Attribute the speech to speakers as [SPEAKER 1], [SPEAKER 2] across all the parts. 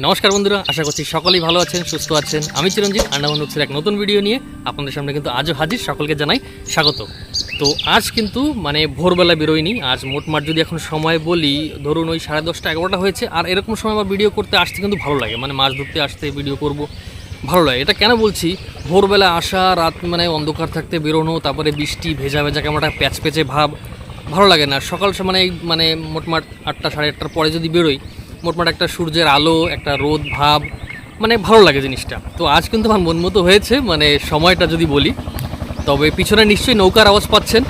[SPEAKER 1] নমস্কার বন্ধুরা, আশা করছি সকলেই ভালো আছেন, সুস্থ আছেন। আমি চিরঞ্জিত আন্ডামান হচ্ছে এক নতুন ভিডিও নিয়ে আপনাদের সামনে কিন্তু আজও হাজির। সকলকে জানাই স্বাগত। তো আজ কিন্তু ভোরবেলা বেরোয়নি। আজ মোটমাট যদি এখন সময় বলি, ধরুন ওই 10:30 11টা হয়েছে। আর এরকম সময় আমার ভিডিও করতে আসতে কিন্তু ভালো লাগে, মাছ ধরতে আসতে ভিডিও করব ভালো লাগে। এটা কেন বলছি, ভোরবেলা আসা, রাত অন্ধকার থাকতে বেরোনো, তারপরে বৃষ্টি ভেজা ভেজা কেমন একটা প্যাচ পেঁচে ভাব, ভালো লাগে না। সকাল মোটমাট 8টা 8:30টার পরে যদি বেরোই, মোটমাট একটা সূর্যের আলো, একটা রোদ ভাব, ভালো লাগে জিনিসটা। তো আজ কিন্তু আমার মন মতো হয়েছে, সময়টা যদি বলি, তবে পিছনে নিশ্চয়ই নৌকার আওয়াজ পাচ্ছেন,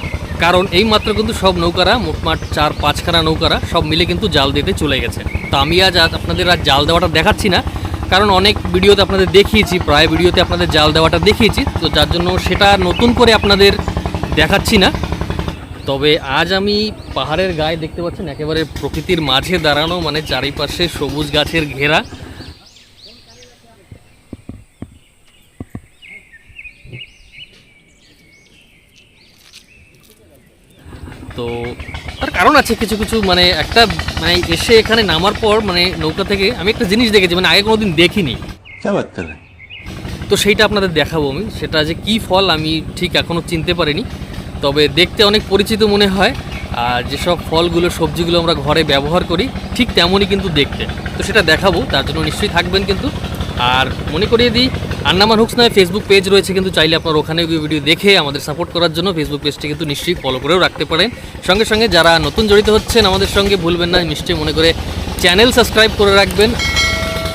[SPEAKER 1] কারণ এই মাত্র কিন্তু সব নৌকারা, মোটমাট 4-5খানা নৌকারা সব মিলে কিন্তু জাল দিতে চলে গেছে। তো আমি আজ আপনাদের জাল দেওয়াটা দেখাচ্ছি না, কারণ অনেক ভিডিওতে আপনাদের দেখিয়েছি, প্রায় ভিডিওতে আপনাদের জাল দেওয়াটা দেখিয়েছি, তো যার জন্য সেটা নতুন করে আপনাদের দেখাচ্ছি না। তবে আজ আমি পাহাড়ের গায়ে, দেখতে পাচ্ছেন একেবারে প্রকৃতির মাঝে দাঁড়ানো, চারিপাশে সবুজ গাছের ঘেরা। তো তার কারণ আছে কিছু কিছু, একটা এসে এখানে নামার পর নৌকা থেকে আমি একটা জিনিস দেখেছি, আগে কোনোদিন দেখিনি। তো সেইটা আপনাদের দেখাবো আমি। সেটা যে কি ফল আমি ঠিক এখনও চিনতে পারিনি, তবে দেখতে অনেক পরিচিত মনে হয়। আর যেসব ফলগুলো, সবজিগুলো আমরা ঘরে ব্যবহার করি, ঠিক তেমনই কিন্তু দেখতে। তো সেটা দেখাবো, তার জন্য নিশ্চয়ই থাকবেন কিন্তু। আর মনে করিয়ে দিই, আন্ডামান হুকস নামে ফেসবুক পেজ রয়েছে, কিন্তু চাইলে আপনার ওখানে ভিডিও দেখে আমাদের সাপোর্ট করার জন্য ফেসবুক পেজটি কিন্তু নিশ্চয়ই ফলো করেও রাখতে পারেন। সঙ্গে সঙ্গে যারা নতুন জড়িত হচ্ছেন আমাদের সঙ্গে, ভুলবেন না নিশ্চয়ই মনে করে চ্যানেল সাবস্ক্রাইব করে রাখবেন।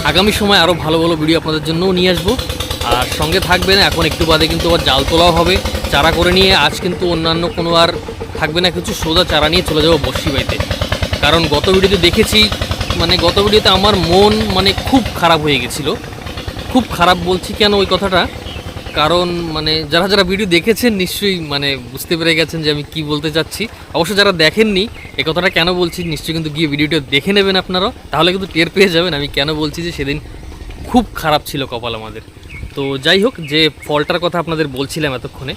[SPEAKER 1] আগামী সময় আরও ভালো ভালো ভিডিও আপনাদের জন্যও নিয়ে আসবো। আর সঙ্গে থাকবেন, এখন একটু বাদে কিন্তু আবার জাল তোলাও হবে চারা করে নিয়ে। আজ কিন্তু অন্যান্য কোনো আর থাকবে না কিছু, সোজা চারা নিয়ে চলে যাবো বর্ষিবাইতে। কারণ গত ভিডিওতে দেখেছি, গত ভিডিওতে আমার মন খুব খারাপ হয়ে গেছিলো। খুব খারাপ বলছি কেন ওই কথাটা, কারণ যারা যারা ভিডিও দেখেছেন নিশ্চয়ই বুঝতে পেরে গেছেন যে আমি কি বলতে চাচ্ছি। অবশ্য যারা দেখেননি, এই কথাটা কেন বলছি নিশ্চয়ই কিন্তু গিয়ে ভিডিওটা দেখে নেবেন আপনারা, তাহলে কিন্তু টের পেয়ে যাবেন আমি কেন বলছি যে সেদিন খুব খারাপ ছিল কপাল আমাদের। তো যাই হোক, যে ফলটার কথা আপনাদের বলছিলাম এতক্ষণে,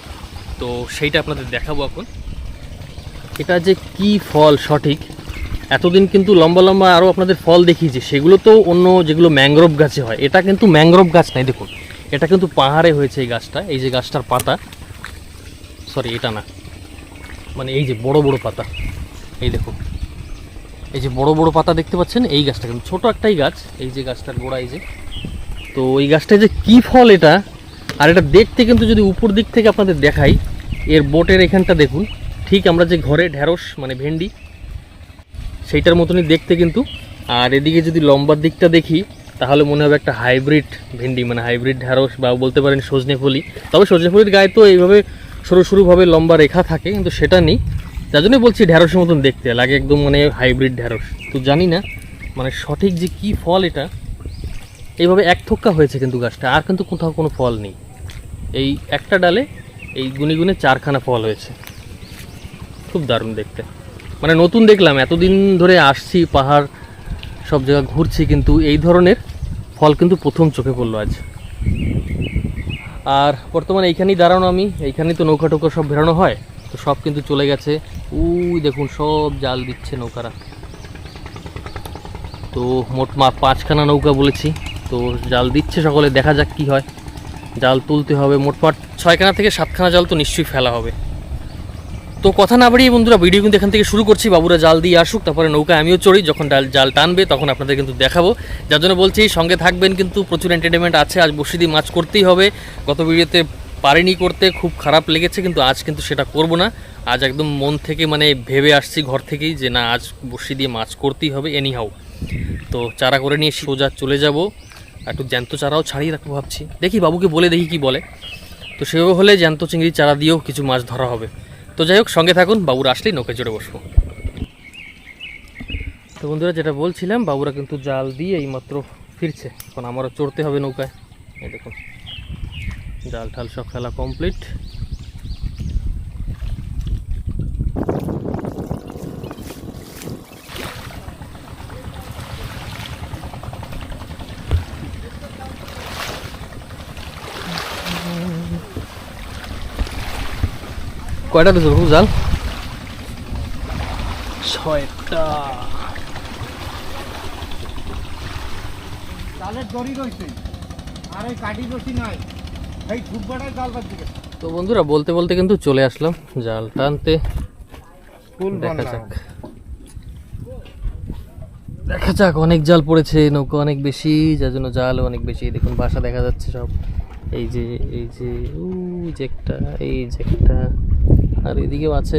[SPEAKER 1] তো সেইটা আপনাদের দেখাবো এখন। এটা যে কি ফল সঠিক, এতদিন কিন্তু লম্বা লম্বা আরও আপনাদের ফল দেখিয়েছি, সেগুলো তো অন্য যেগুলো ম্যাংগ্রোভ গাছে হয়। এটা কিন্তু ম্যাংগ্রোভ গাছ নাই, দেখুন এটা কিন্তু পাহাড়ে হয়েছে এই গাছটা। এই যে গাছটার পাতা, সরি এটা না, এই যে বড় বড় পাতা, এই দেখুন এই যে বড় বড় পাতা দেখতে পাচ্ছেন, এই গাছটা কিন্তু ছোটো একটাই গাছ। এই যে গাছটার গোড়া, এই যে, তো এই গাছটায় যে কি ফল এটা, আর এটা দেখতে কিন্তু যদি উপর দিক থেকে আপনাদের দেখাই, এর বোটের এখানটা দেখুন, ঠিক আমরা যে ঘরে ঢ্যাঁড়স ভেন্ডি সেইটার মতনই দেখতে কিন্তু। আর এদিকে যদি লম্বার দিকটা দেখি, তাহলে মনে হবে একটা হাইব্রিড ভেন্ডি, হাইব্রিড ঢ্যাঁড়স, বা বলতে পারেন সজনে ফুলি। তবে সজনে ফুলির গায়ে তো এইভাবে সরু সরুভাবে লম্বা রেখা থাকে, কিন্তু সেটা নেই, যার জন্যই বলছি ঢ্যাঁড়সের মতন দেখতে লাগে একদম, হাইব্রিড ঢ্যাঁড়স। তো জানি না সঠিক যে কি ফল এটা। এইভাবে এক থোক্কা হয়েছে কিন্তু গাছটা, আর কিন্তু কোথাও কোনো ফল নেই। এই একটা ডালে এই গুনে গুনে 4খানা ফল হয়েছে। খুব দারুণ দেখতে, নতুন দেখলাম। এতদিন ধরে আসছি পাহাড়, সব জায়গা ঘুরছি, কিন্তু এই ধরনের ফল কিন্তু প্রথম চোখে পড়লো আজ। আর বর্তমানে এইখানেই দাঁড়ানো আমি, এইখানেই তো নৌকা টোকা সব বেরোনো হয়, তো সব কিন্তু চলে গেছে। ওই দেখুন সব জাল দিচ্ছে নৌকারা। তো মোট 5খানা নৌকা বলেছি, তো জাল দিচ্ছে সকলে, দেখা যাক কি হয়। জাল তুলতে হবে, মোটমাট 6খানা থেকে 7খানা জাল তো নিশ্চয়ই ফেলা হবে। তো কথা না বাড়িয়ে বন্ধুরা, ভিডিও কিন্তু এখান থেকে শুরু করছি। বাবুরা জাল দিয়ে আসুক, তারপরে নৌকায় আমিও চড়ি, যখন জাল টানবে তখন আপনাদের কিন্তু দেখাবো। যার জন্য বলছি সঙ্গে থাকবেন, কিন্তু প্রচুর এন্টারটেনমেন্ট আছে। আজ বড়শি দিয়ে মাছ করতেই হবে। গত ভিডিওতে পারিনি করতে, খুব খারাপ লেগেছে, কিন্তু আজ কিন্তু সেটা করব না। আজ একদম মন থেকে ভেবে আসছি ঘর থেকেই, যে না, আজ বড়শি দিয়ে মাছ করতেই হবে এনিহাউ। তো চারা করে নিয়ে সোজা চলে যাব। একটু জ্যান্ত চারাও ছাড়িয়ে রাখবো ভাবছি, দেখি বাবুকে বলে দেখি কি বলে। তো সেও হলে জ্যান্ত চিংড়ি চারা দিয়েও কিছু মাছ ধরা হবে। তো যাই হোক, সঙ্গে থাকুন, বাবুরা আসলেই নৌকায় চড়ে বসবো। তো বন্ধুরা, যেটা বলছিলাম, বাবুরা কিন্তু জাল দিয়ে এইমাত্র ফিরছে, এখন আমারও চড়তে হবে নৌকায়। এই দেখুন জাল ঠাল সব ফেলা কমপ্লিট। কয়টা দিয়েছো খুব জাল? 6টা।
[SPEAKER 2] জালের দড়ি রয়েছে আর এই কাঠি রশি নাই, এই ঝুপবাটায় জাল বাঁধতে গেছে।
[SPEAKER 1] তো বন্ধুরা বলতে বলতে কিন্তু চলে আসলাম জাল টানতে। দেখা যাক দেখা যাক, অনেক জাল পড়েছে, নৌকা অনেক বেশি, যার জন্য জাল অনেক বেশি। দেখুন বাসা দেখা যাচ্ছে সব, এই যে ওই যে একটা, এই যে একটা, আর এদিকেও আছে।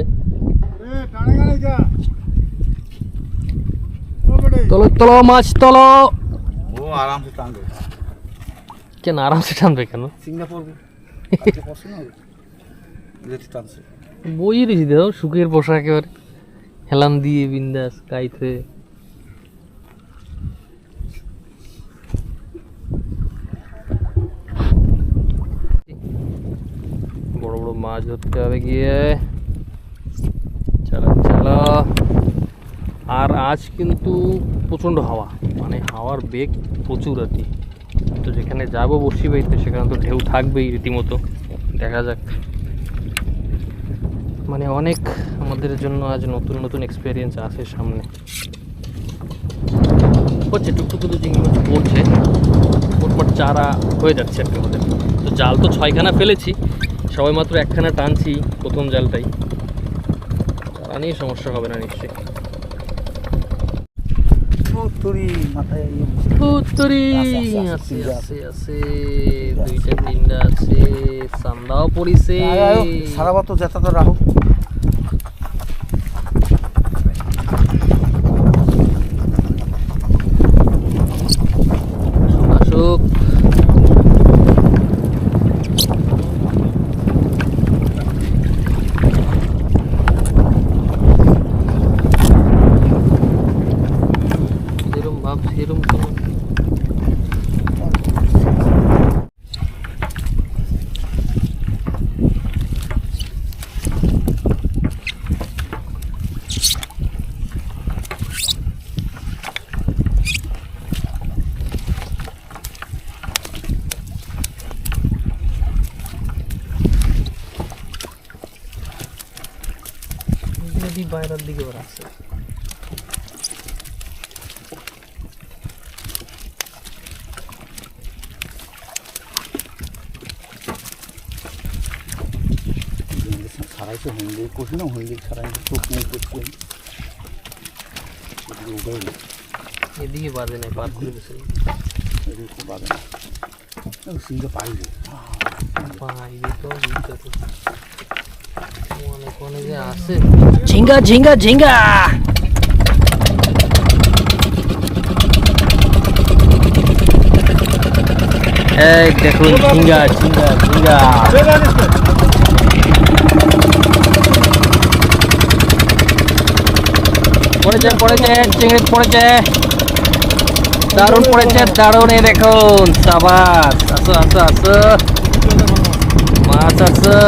[SPEAKER 1] তোলো তোলো মাছ তোলো।
[SPEAKER 2] ও আরামসে টানবে।
[SPEAKER 1] কেন আরামসে টানবে কেন?
[SPEAKER 2] সিঙ্গাপুর টানছে
[SPEAKER 1] বইয়ে দিয়েছি দেখো, সুখের বসা একেবারে হেলান দিয়ে বিন্দাস কাইত হয়ে। বড় বড় মাছ ধরতে হবে গিয়ে। চলো চলো। আর আজ কিন্তু প্রচণ্ড হাওয়া, মানে হাওয়ার বেগ প্রচুর আর কি। তো যেখানে যাবো বসি বাইতে সেখানে তো ঢেউ থাকবেই রীতিমতো। দেখা যাক, মানে অনেক আমাদের জন্য আজ নতুন নতুন এক্সপিরিয়েন্স আছে সামনে। হচ্ছে টুকটুকু তো চিংড়ি মাছ পড়ছে, পরপর চারা হয়ে যাচ্ছে আর কি আমাদের। তো জাল তো 6খানা ফেলেছি, সবাই মাত্র 1খানা টানছি, প্রথম জালটাই। চারা নিয়ে সমস্যা হবে না নিশ্চয়ই। ফুতুরি আছে আছে আছে, 2টা 3টা আছে, সান্দাও পড়িছে।
[SPEAKER 2] সারা বছর যেটা তো রাখো।
[SPEAKER 1] আসুক যেরম ভাব সেরম কোনো। নদী বাইরের দিকে আছে।
[SPEAKER 2] সারাইতে হন্দি করছি না, হন্দি সারাই চোখ মুখ করছেন
[SPEAKER 1] এদিকে বাজে নাই, পার করে দিছে।
[SPEAKER 2] এদিকে পাবে না, সিংহে পাইবে
[SPEAKER 1] পাইবে তো ভিতরে অনেক অনেকে আছে। ঝিঙ্গা ঝিঙ্গা ঝিঙ্গা, এই দেখুন ঝিঙ্গা ঝিঙ্গা ঝিঙ্গা। পড়েছে পড়েছে, চিংড়ি পড়েছে, দারুণ পড়েছে দারুণ। এই দেখুন সাবাস, আসো আসো আসো, মাছ আসো।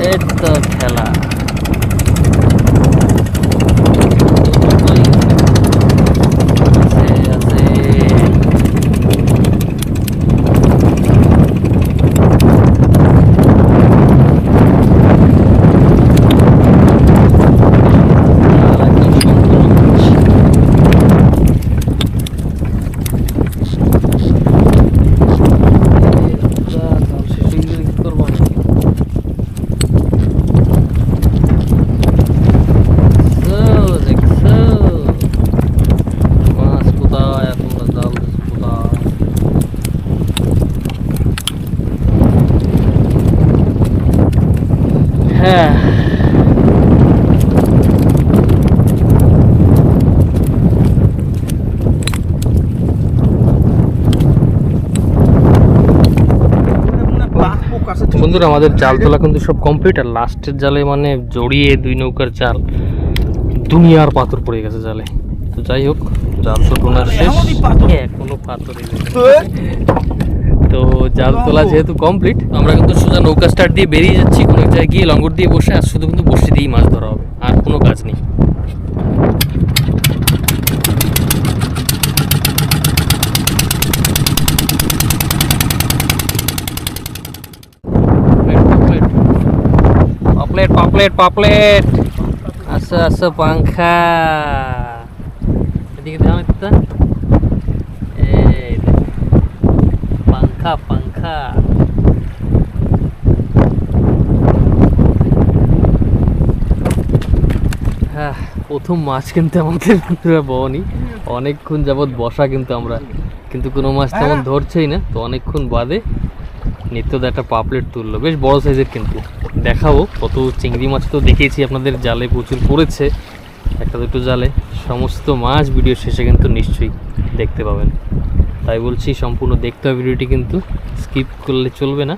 [SPEAKER 1] এই তো খেলা। আছে আছে। হ্যাঁ বন্ধুরা, আমাদের জাল তোলা কিন্তু সব কমপ্লিট। আর লাস্টের জালে মানে জড়িয়ে 2 নৌকার জাল, দুনিয়ার পাথর পড়ে গেছে জালে। তো যাই হোক, জাল তো তোলা শেষ, এখনো পাথর। তো জাল তোলা যেহেতু কমপ্লিট, আমরা কিন্তু সোজা নৌকা স্টার্ট দিয়ে বেরিয়ে যাচ্ছি কোনো জায়গায় গিয়ে লঙ্গর দিয়ে বসে। আর শুধু কিন্তু বসে দিয়েই মাছ ধরা হবে, আর কোনো কাজ নেই। পাপলেট পাপলেট পাপলেট। আসো আসো পাংখা, এদিকে ধ্যান দিতে। এই দেখ, পাংখা পাংখা। হ্যাঁ, প্রথম মাছ কিন্তু আমাদের বনি অনেকক্ষণ যাবৎ বসা, কিন্তু আমরা কিন্তু কোনো মাছ তেমন ধরছেই না। তো অনেকক্ষণ বাদে নিত্যদা একটা পাপলেট তুললো, বেশ বড় সাইজের। কিন্তু দেখাবো কত চিংড়ি মাছ তো দেখিয়েছি আপনাদের, জালে প্রচুর পড়েছে, একটা দুটো জালে। সমস্ত মাছ ভিডিও শেষে কিন্তু নিশ্চয়ই দেখতে পাবেন, তাই বলছি সম্পূর্ণ দেখতে হবে ভিডিওটি, কিন্তু স্কিপ করলে চলবে না।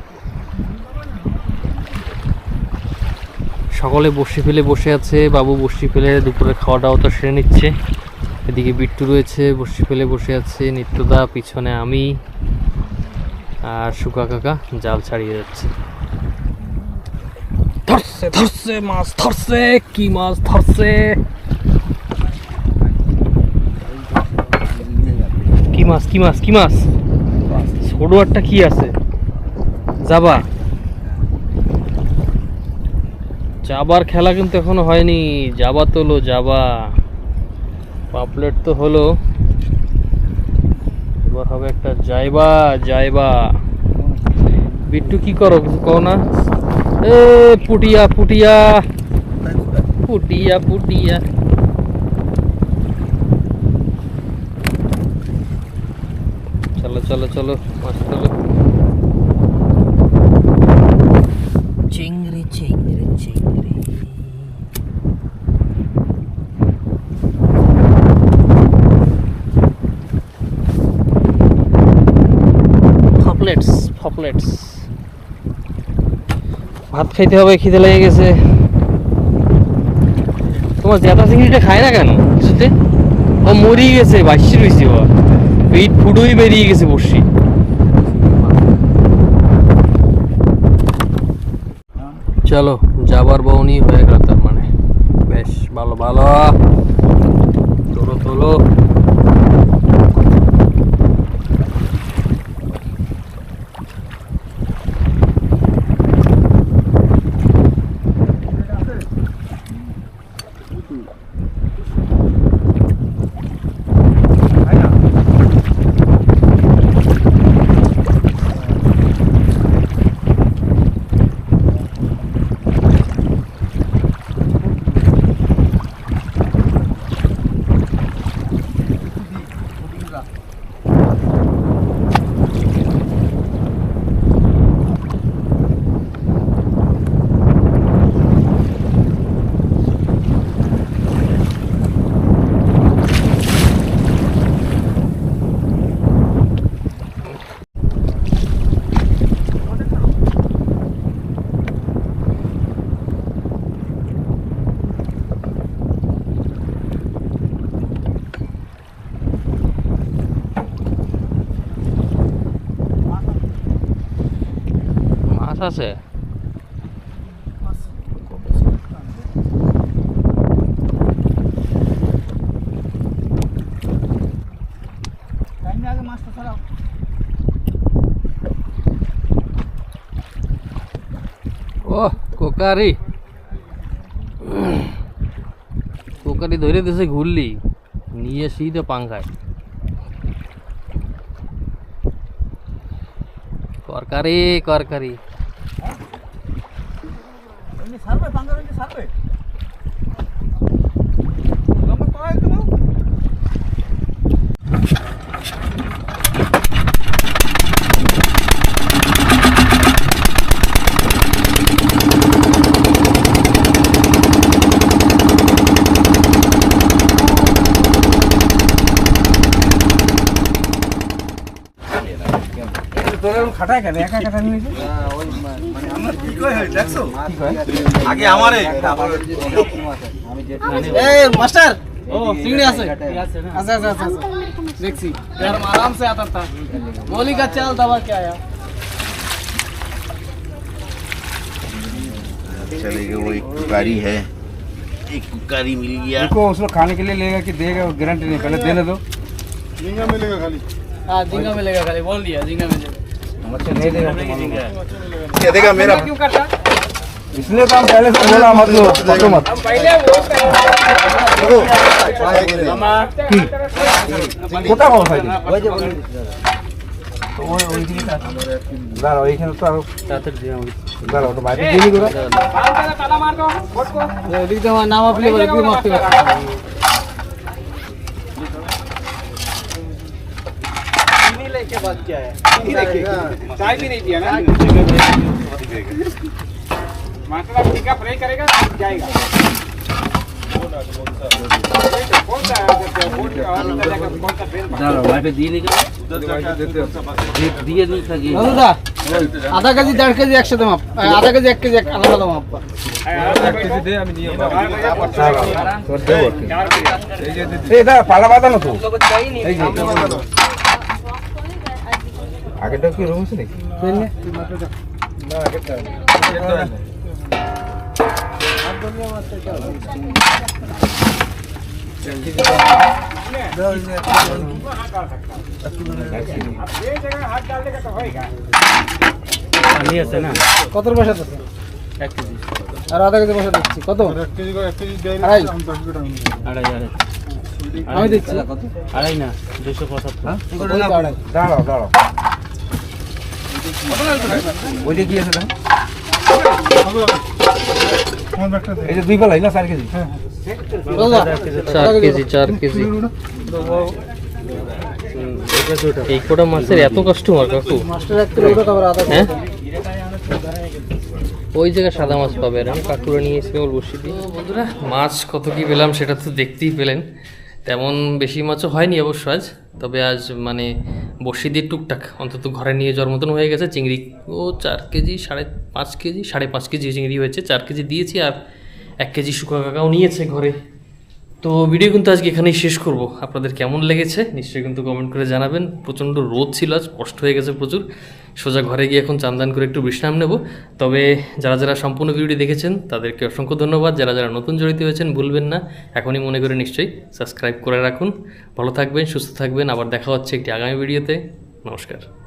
[SPEAKER 1] সকলে বসে ফেলে বসে আছে, বাবু বসে ফেলে দুপুরে খাওয়া দাওয়া তো সেরে নিচ্ছে। এদিকে বিট্টু রয়েছে বসে ফেলে বসে আছে, নিত্যদা, পিছনে আমি আর সুকা কাকা জাল ছাড়িয়ে যাচ্ছে। ধরছে ধরছে মাছ ধরছে, কি মাছ ধরছে, কি মাছ কি মাছ কি মাছ, ছোট একটা কি আছে, যাবা যাবার খেলা কিন্তু এখনো হয়নি, যাবা তোলো যাবা। পাপলেট তো হলো, এবার হবে একটা যাইবা যাইবা। বিট্টু কি করো কিছু কও না? এ পুটিয়া পুটিয়া পুটিয়া পুটিয়া। চলো চলো চলো মাছ চলো। চিংড়ি চিংড়ি চিংড়ি। পপলেটস পপলেটস। ভাত খাইতে হবে, খিদে লেগে গেছে। তোমার জ্যাঠা চিংড়িটা খায় না কেন কিছুতে? ও মরিয়ে গেছে, বাসি রয়েছে, ও পেট ফুটোই বেরিয়ে গেছে বসি। চলো যাবার বউনি হয়ে গেল, তার মানে বেশ ভালো ভালো। তোলো তোলো। মাছ আছে, ও কোকারি কোকারি ধরে দিয়েছে, ঘুরলি নিয়ে সিধে পাঙ্খায়। করকারি করকারি।
[SPEAKER 2] খাটায় কেন একা একা নিয়েছে?
[SPEAKER 3] আগে আমারে
[SPEAKER 2] ए मास्टर ओ सिंगड़ी आसे आसे आसे आसे देखसी यार आराम से आता था गोली का चाल दबा के आया
[SPEAKER 3] चलेगा। वो एक कुकारी है, एक कुकारी मिल गया।
[SPEAKER 2] देखो उसको खाने के लिए लेगा कि देगा वो गारंटी नहीं, पहले देने दो। झींगा मिलेगा खाली, हाँ झींगा मिलेगा खाली, बोल दिया झींगा मिलेगा। अच्छा नहीं देगा,
[SPEAKER 3] ये देगा मेरा
[SPEAKER 2] क्यों काटा?
[SPEAKER 4] इसलिए तो हम पहले से बोला मत लो पकड़ो मत কোটা কম খাই দাঁড়াও এইখানে তো আরো দাঁড়াও তো বাইরে দিয়ে দিই
[SPEAKER 2] এদিক দিয়ে আমার নাম আপনি বলে কি মারতে পারছেন
[SPEAKER 4] चाय भी नहीं पिया ना मसाला टीका फ्राई करेगा जाएगा
[SPEAKER 2] দাদা আধা কেজি 1.5 কেজি একসাথে মাপ আধা কেজি 1 কেজি আলাদা আলাদা মাপ
[SPEAKER 4] এটা পালা বাঁধানো তো এই যে আগেটা কি রুম আছে নাকি না আগেটা
[SPEAKER 2] কত পয়সা আছে 1 কেজি আর আধা কেজি পয়সা দিচ্ছি কত
[SPEAKER 4] 1 কেজি করে 1 কেজি দেই
[SPEAKER 2] আড়াই।
[SPEAKER 4] 10 টাকা
[SPEAKER 2] আমি দিচ্ছি
[SPEAKER 5] আড়াই না 275
[SPEAKER 2] হ্যাঁ আড়াই
[SPEAKER 4] দাঁড়াও দাঁড়াও ওইটা কি আছে না এই যে দুই পালাই না 4 কেজি
[SPEAKER 2] দাদা
[SPEAKER 1] 4 কেজি 4 কেজি এই কোটা মাছের এত কাস্টমার কাকু
[SPEAKER 2] মাস্টার 1 কিলো ওটা কভার আধা
[SPEAKER 1] হ্যাঁ ওই জায়গায় সাদা মাছ পাবে আর আমি কাকুরা নিয়ে এসে ওর বসি দিই বন্ধুরা মাছ কত কি পেলাম সেটা তো দেখতেই পেলেন তেমন বেশি মাছও হয়নি অবশ্য আজ তবে আজ মানে বসি দিয়ে টুকটাক অন্তত ঘরে নিয়ে যাওয়ার মতন হয়ে গেছে চিংড়ি ও 4 কেজি 5.5 কেজি 5.5 কেজি চিংড়ি হয়েছে 4 কেজি দিয়েছি আর 1 কেজি শুকনো কাকাও নিয়েছে ঘরে তো ভিডিও কিন্তু আজকে এখানেই শেষ করব আপনাদের কেমন লেগেছে নিশ্চয়ই কিন্তু কমেন্ট করে জানাবেন প্রচণ্ড রোদ ছিল আজ কষ্ট হয়ে গেছে প্রচুর সোজা ঘরে গিয়ে এখন চান করে একটু বিশ্রাম নেব তবে যারা যারা সম্পূর্ণ ভিডিওটি দেখেছেন তাদেরকে অসংখ্য ধন্যবাদ যারা যারা নতুন জড়িত হয়েছেন ভুলবেন না এখনই মনে করে নিশ্চয়ই সাবস্ক্রাইব করে রাখুন ভালো থাকবেন সুস্থ থাকবেন আবার দেখা হচ্ছে একটি আগামী ভিডিওতে নমস্কার